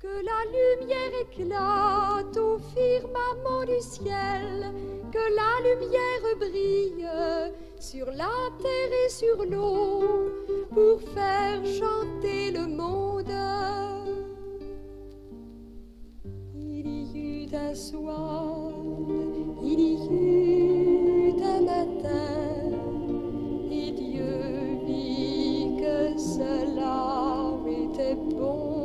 Que la lumière éclate au firmament du ciel, que la lumière brille sur la terre et sur l'eau pour faire chanter le monde. Il y eut un soir, il y eut un matin, et Dieu vit que cela était bon.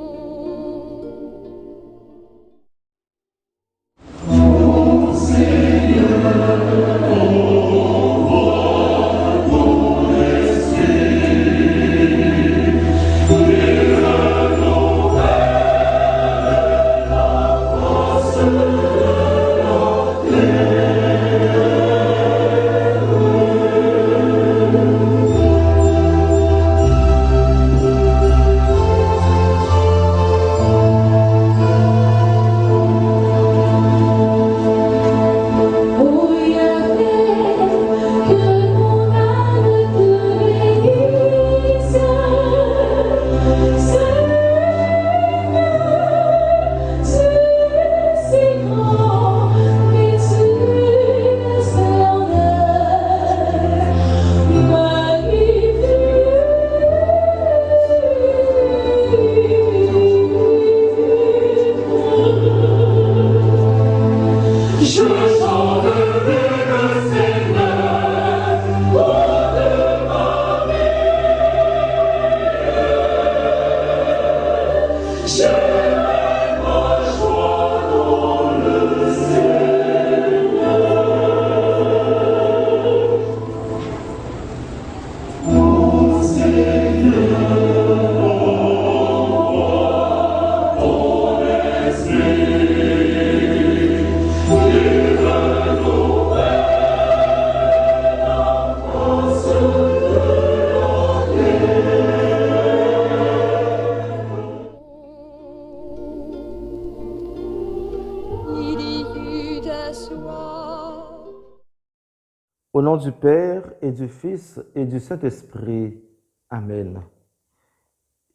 Au nom du Père et du Fils et du Saint-Esprit. Amen.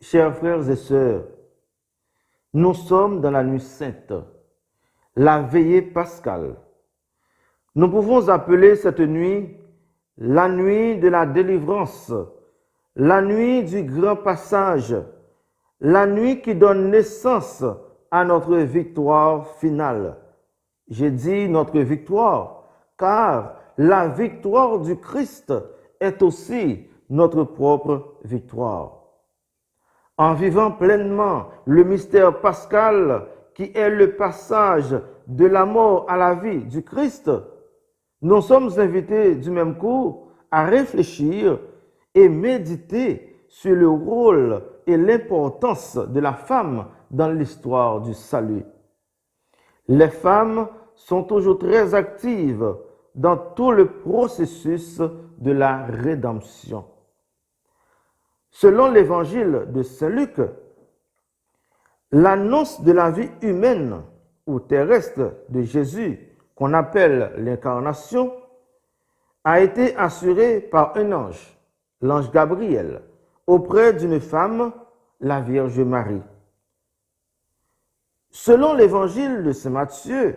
Chers frères et sœurs, nous sommes dans la nuit sainte, la veillée pascale. Nous pouvons appeler cette nuit la nuit de la délivrance, la nuit du grand passage, la nuit qui donne naissance à notre victoire finale. J'ai dit notre victoire, car la victoire du Christ est aussi notre propre victoire. En vivant pleinement le mystère pascal qui est le passage de la mort à la vie du Christ, nous sommes invités du même coup à réfléchir et méditer sur le rôle et l'importance de la femme dans l'histoire du salut. Les femmes sont toujours très actives dans tout le processus de la rédemption. Selon l'évangile de Saint Luc, l'annonce de la vie humaine ou terrestre de Jésus, qu'on appelle l'incarnation, a été assurée par un ange, l'ange Gabriel, auprès d'une femme, la Vierge Marie. Selon l'évangile de Saint Matthieu,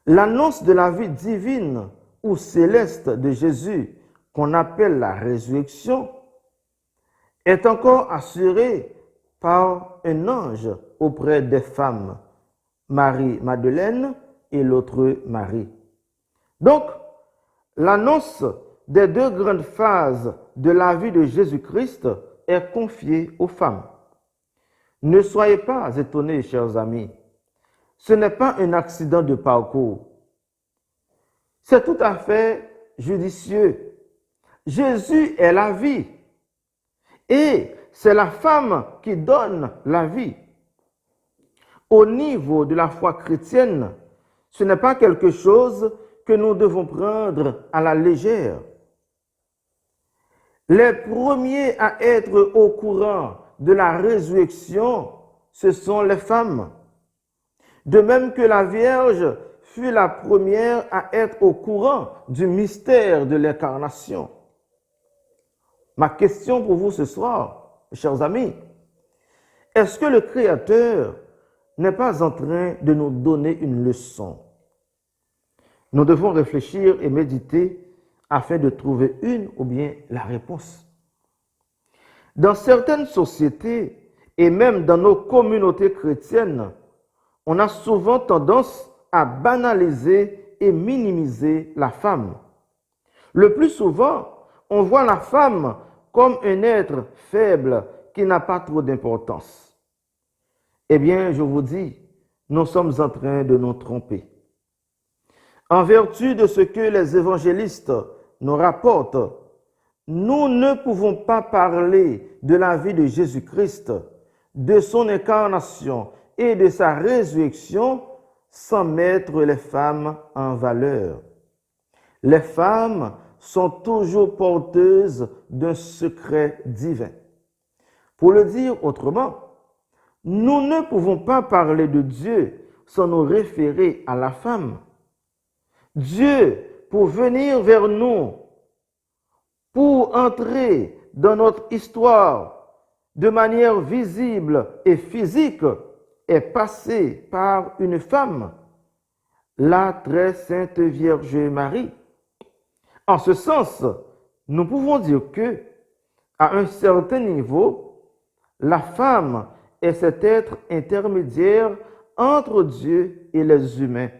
l'annonce de la vie divine ou céleste de Jésus, qu'on appelle la résurrection, est encore assurée par un ange auprès des femmes, Marie-Madeleine et l'autre Marie. Donc, l'annonce des deux grandes phases de la vie de Jésus-Christ est confiée aux femmes. Ne soyez pas étonnés, chers amis. Ce n'est pas un accident de parcours. C'est tout à fait judicieux. Jésus est la vie. Et c'est la femme qui donne la vie. Au niveau de la foi chrétienne, ce n'est pas quelque chose que nous devons prendre à la légère. Les premiers à être au courant de la résurrection, ce sont les femmes. De même que la Vierge fut la première à être au courant du mystère de l'incarnation. Ma question pour vous ce soir, mes chers amis, Est-ce que le Créateur n'est pas en train de nous donner une leçon? Nous devons réfléchir et méditer afin de trouver une ou bien la réponse. Dans certaines sociétés et même dans nos communautés chrétiennes, on a souvent tendance à banaliser et minimiser la femme. Le plus souvent, on voit la femme comme un être faible qui n'a pas trop d'importance. Eh bien, je vous dis, nous sommes en train de nous tromper. En vertu de ce que les évangélistes nous rapportent, nous ne pouvons pas parler de la vie de Jésus-Christ, de son incarnation et de sa résurrection sans mettre les femmes en valeur. Les femmes sont toujours porteuses d'un secret divin. Pour le dire autrement, nous ne pouvons pas parler de Dieu sans nous référer à la femme. Dieu, pour venir vers nous, pour entrer dans notre histoire de manière visible et physique, est passé par une femme, la très sainte Vierge Marie. En ce sens, nous pouvons dire que, à un certain niveau, la femme est cet être intermédiaire entre Dieu et les humains.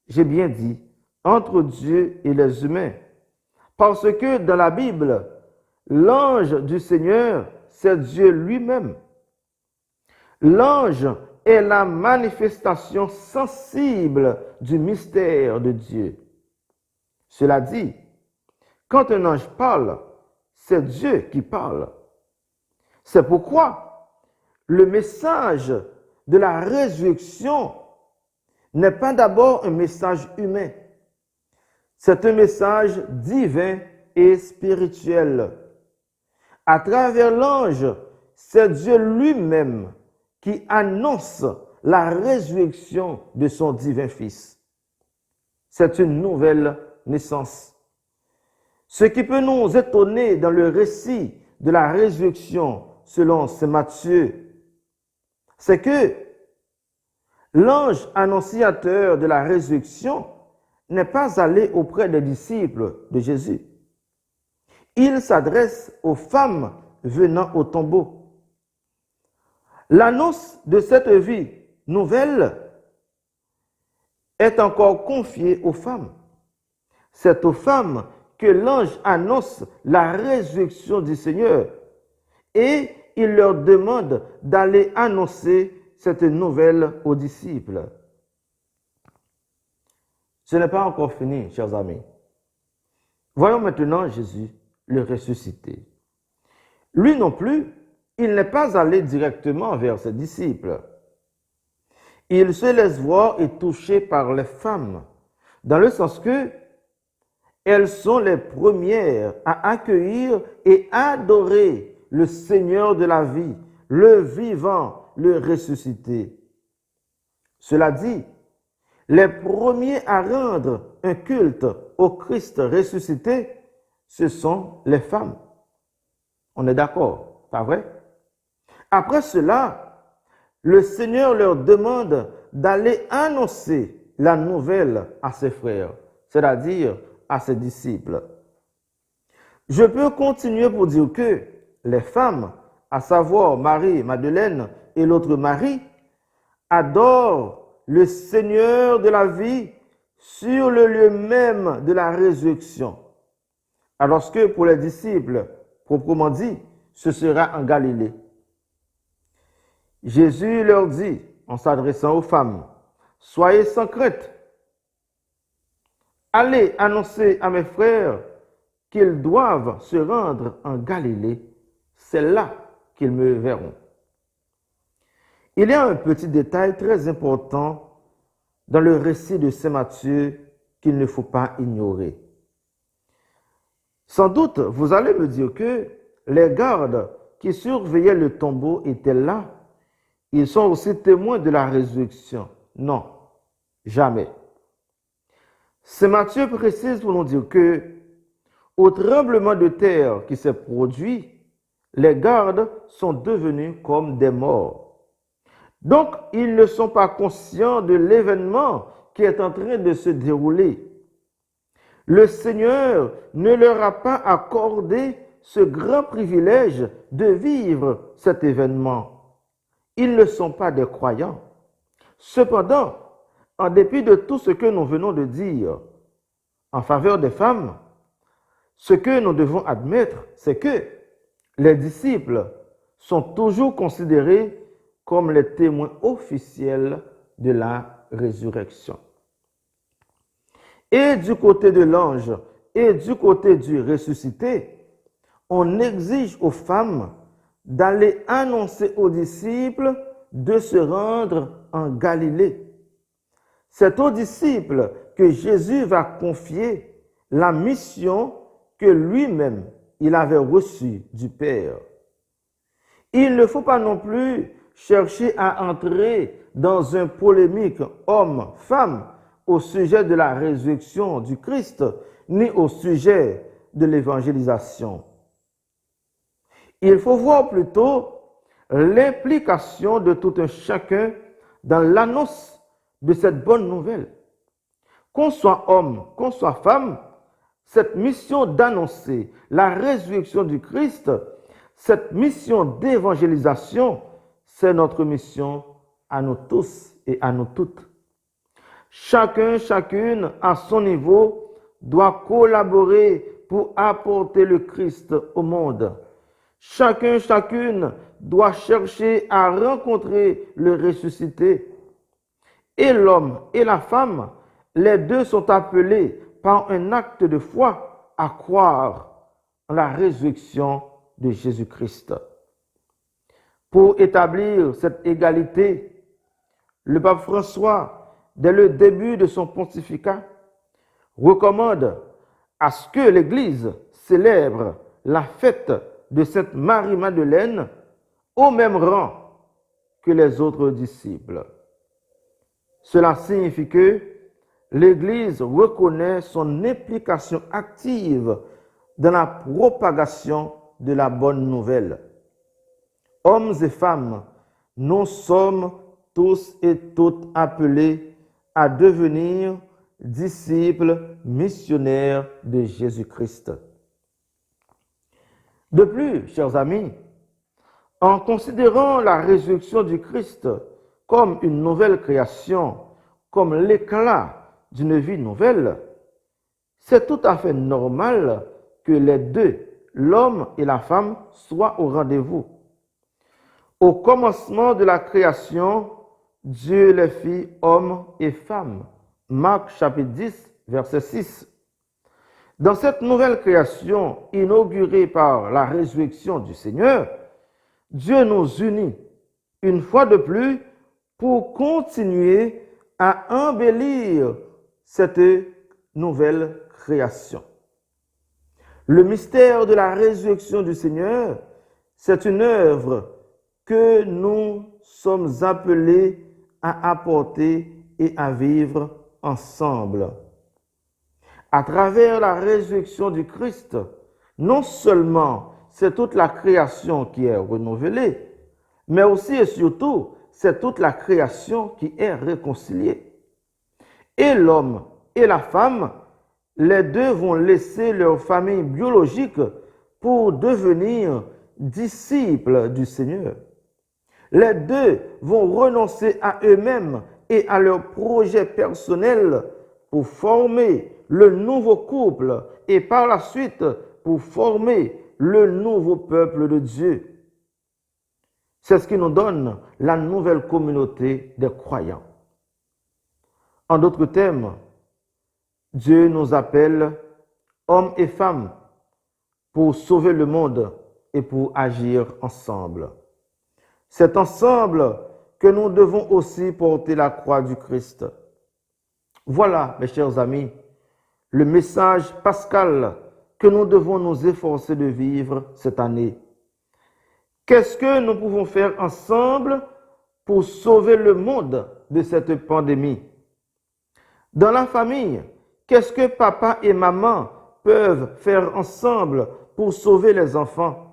J'ai bien dit, entre Dieu et les humains. Parce que dans la Bible, l'ange du Seigneur, c'est Dieu lui-même. L'ange est la manifestation sensible du mystère de Dieu. Cela dit, quand un ange parle, c'est Dieu qui parle. C'est pourquoi le message de la résurrection n'est pas d'abord un message humain. C'est un message divin et spirituel. À travers l'ange, c'est Dieu lui-même qui annonce la résurrection de son divin Fils. C'est une nouvelle naissance. Ce qui peut nous étonner dans le récit de la résurrection selon saint Matthieu, c'est que l'ange annonciateur de la résurrection n'est pas allé auprès des disciples de Jésus. Il s'adresse aux femmes venant au tombeau. L'annonce de cette vie nouvelle est encore confiée aux femmes. C'est aux femmes que l'ange annonce la résurrection du Seigneur et il leur demande d'aller annoncer cette nouvelle aux disciples. Ce n'est pas encore fini, chers amis. Voyons maintenant Jésus, le ressuscité. Lui non plus, il n'est pas allé directement vers ses disciples. Il se laisse voir et toucher par les femmes, dans le sens que elles sont les premières à accueillir et adorer le Seigneur de la vie, le vivant, le ressuscité. Cela dit, les premiers à rendre un culte au Christ ressuscité, ce sont les femmes. On est d'accord, pas vrai? Après cela, le Seigneur leur demande d'aller annoncer la nouvelle à ses frères, c'est-à-dire à ses disciples. Je peux continuer pour dire que les femmes, à savoir Marie, Madeleine et l'autre Marie, adorent le Seigneur de la vie sur le lieu même de la résurrection. Alors que pour les disciples, proprement dit, ce sera en Galilée. Jésus leur dit, en s'adressant aux femmes, « Soyez sans crainte. Allez annoncer à mes frères qu'ils doivent se rendre en Galilée. C'est là qu'ils me verront. » Il y a un petit détail très important dans le récit de saint Matthieu qu'il ne faut pas ignorer. Sans doute, vous allez me dire que les gardes qui surveillaient le tombeau étaient là. Ils sont aussi témoins de la résurrection. Non, jamais. Saint Matthieu précise pour nous dire que, au tremblement de terre qui s'est produit, Les gardes sont devenus comme des morts. Donc, ils ne sont pas conscients de l'événement qui est en train de se dérouler. Le Seigneur ne leur a pas accordé ce grand privilège de vivre cet événement. Ils ne sont pas des croyants. Cependant, en dépit de tout ce que nous venons de dire en faveur des femmes, ce que nous devons admettre, c'est que les disciples sont toujours considérés comme les témoins officiels de la résurrection. Et du côté de l'ange et du côté du ressuscité, on exige aux femmes d'aller annoncer aux disciples de se rendre en Galilée. C'est aux disciples que Jésus va confier la mission que lui-même il avait reçue du Père. Il ne faut pas non plus chercher à entrer dans une polémique homme-femme au sujet de la résurrection du Christ, ni au sujet de l'évangélisation. Il faut voir plutôt l'implication de tout un chacun dans l'annonce de cette bonne nouvelle. Qu'on soit homme, qu'on soit femme, cette mission d'annoncer la résurrection du Christ, cette mission d'évangélisation, c'est notre mission à nous tous et à nous toutes. Chacun, chacune, à son niveau, doit collaborer pour apporter le Christ au monde. Chacun, chacune doit chercher à rencontrer le ressuscité. Et l'homme et la femme, les deux sont appelés par un acte de foi à croire en la résurrection de Jésus-Christ. Pour établir cette égalité, le pape François, dès le début de son pontificat, recommande à ce que l'Église célèbre la fête de Sainte Marie-Madeleine au même rang que les autres disciples. Cela signifie que l'Église reconnaît son implication active dans la propagation de la bonne nouvelle. Hommes et femmes, nous sommes tous et toutes appelés à devenir disciples missionnaires de Jésus-Christ. De plus, chers amis, en considérant la résurrection du Christ comme une nouvelle création, comme l'éclat d'une vie nouvelle, c'est tout à fait normal que les deux, l'homme et la femme, soient au rendez-vous. Au commencement de la création, Dieu les fit hommes et femmes. Marc chapitre 10, verset 6. Dans cette nouvelle création inaugurée par la résurrection du Seigneur, Dieu nous unit une fois de plus pour continuer à embellir cette nouvelle création. Le mystère de la résurrection du Seigneur, c'est une œuvre que nous sommes appelés à apporter et à vivre ensemble. À travers la résurrection du Christ, non seulement c'est toute la création qui est renouvelée, mais aussi et surtout, c'est toute la création qui est réconciliée. Et l'homme et la femme, les deux vont laisser leur famille biologique pour devenir disciples du Seigneur. Les deux vont renoncer à eux-mêmes et à leurs projets personnels pour former le nouveau couple et par la suite pour former le nouveau peuple de Dieu. C'est ce qui nous donne la nouvelle communauté des croyants. En d'autres termes, Dieu nous appelle hommes et femmes pour sauver le monde et pour agir ensemble. C'est ensemble que nous devons aussi porter la croix du Christ. Voilà, mes chers amis, le message pascal que nous devons nous efforcer de vivre cette année. Qu'est-ce que nous pouvons faire ensemble pour sauver le monde de cette pandémie? Dans la famille, qu'est-ce que papa et maman peuvent faire ensemble pour sauver les enfants?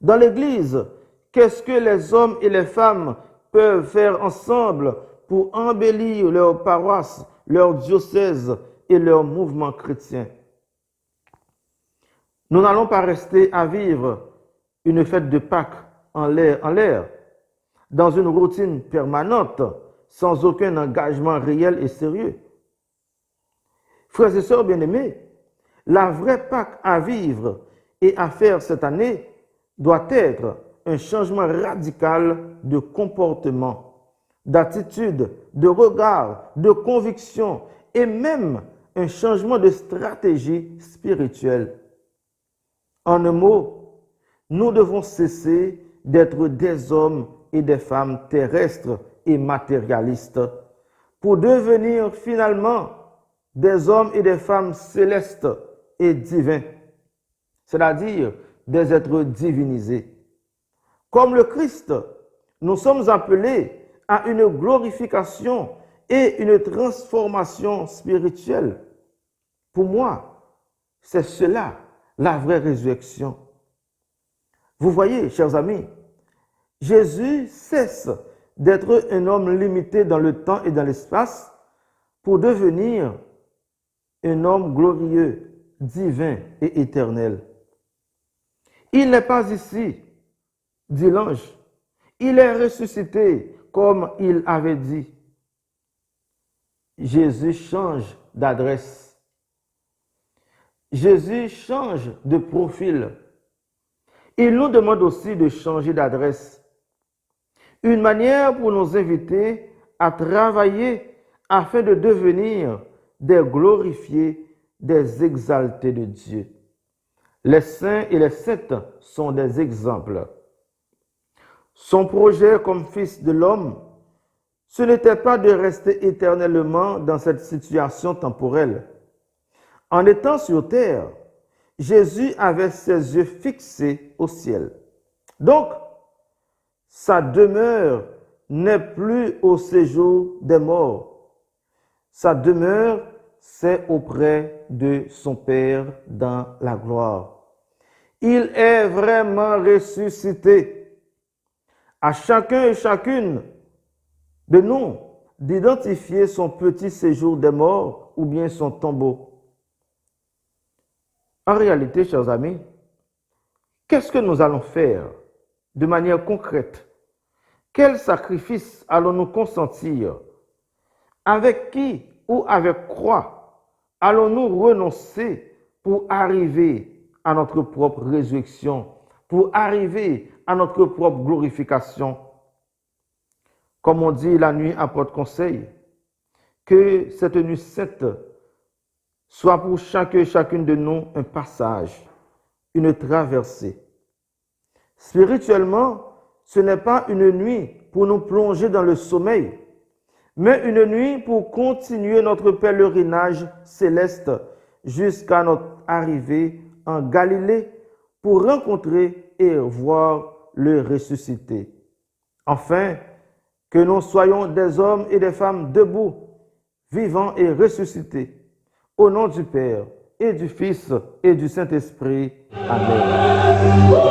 Dans l'Église, qu'est-ce que les hommes et les femmes peuvent faire ensemble pour embellir leur paroisse, leur diocèse et leur mouvement chrétien? Nous n'allons pas rester à vivre une fête de Pâques en l'air, dans une routine permanente, sans aucun engagement réel et sérieux. Frères et sœurs bien-aimés, la vraie Pâque à vivre et à faire cette année doit être un changement radical de comportement, d'attitude, de regard, de conviction et même un changement de stratégie spirituelle. En un mot, nous devons cesser d'être des hommes et des femmes terrestres et matérialistes pour devenir finalement des hommes et des femmes célestes et divins, c'est-à-dire des êtres divinisés. Comme le Christ, nous sommes appelés à une glorification et une transformation spirituelle. Pour moi, c'est cela la vraie résurrection. Vous voyez, chers amis, Jésus cesse d'être un homme limité dans le temps et dans l'espace pour devenir un homme glorieux, divin et éternel. Il n'est pas ici, dit l'ange. Il est ressuscité comme il avait dit. Jésus change d'adresse. Jésus change de profil. Il nous demande aussi de changer d'adresse. Une manière pour nous inviter à travailler afin de devenir des glorifiés, des exaltés de Dieu. Les saints et les saintes sont des exemples. Son projet comme fils de l'homme, ce n'était pas de rester éternellement dans cette situation temporelle. En étant sur terre, Jésus avait ses yeux fixés au ciel. Donc, sa demeure n'est plus au séjour des morts. Sa demeure, c'est auprès de son Père dans la gloire. Il est vraiment ressuscité. À chacun et chacune de nous d'identifier son petit séjour des morts ou bien son tombeau. En réalité, chers amis, qu'est-ce que nous allons faire de manière concrète? Quel sacrifice allons-nous consentir? Avec qui ou avec quoi allons-nous renoncer pour arriver à notre propre résurrection, pour arriver à notre propre glorification? Comme on dit, la nuit apporte conseil, que cette nuit sainte soit pour chacun et chacune de nous un passage, une traversée. Spirituellement, ce n'est pas une nuit pour nous plonger dans le sommeil, mais une nuit pour continuer notre pèlerinage céleste jusqu'à notre arrivée en Galilée pour rencontrer et voir le ressuscité. Enfin, que nous soyons des hommes et des femmes debout, vivants et ressuscités. Au nom du Père et du Fils et du Saint-Esprit. Amen.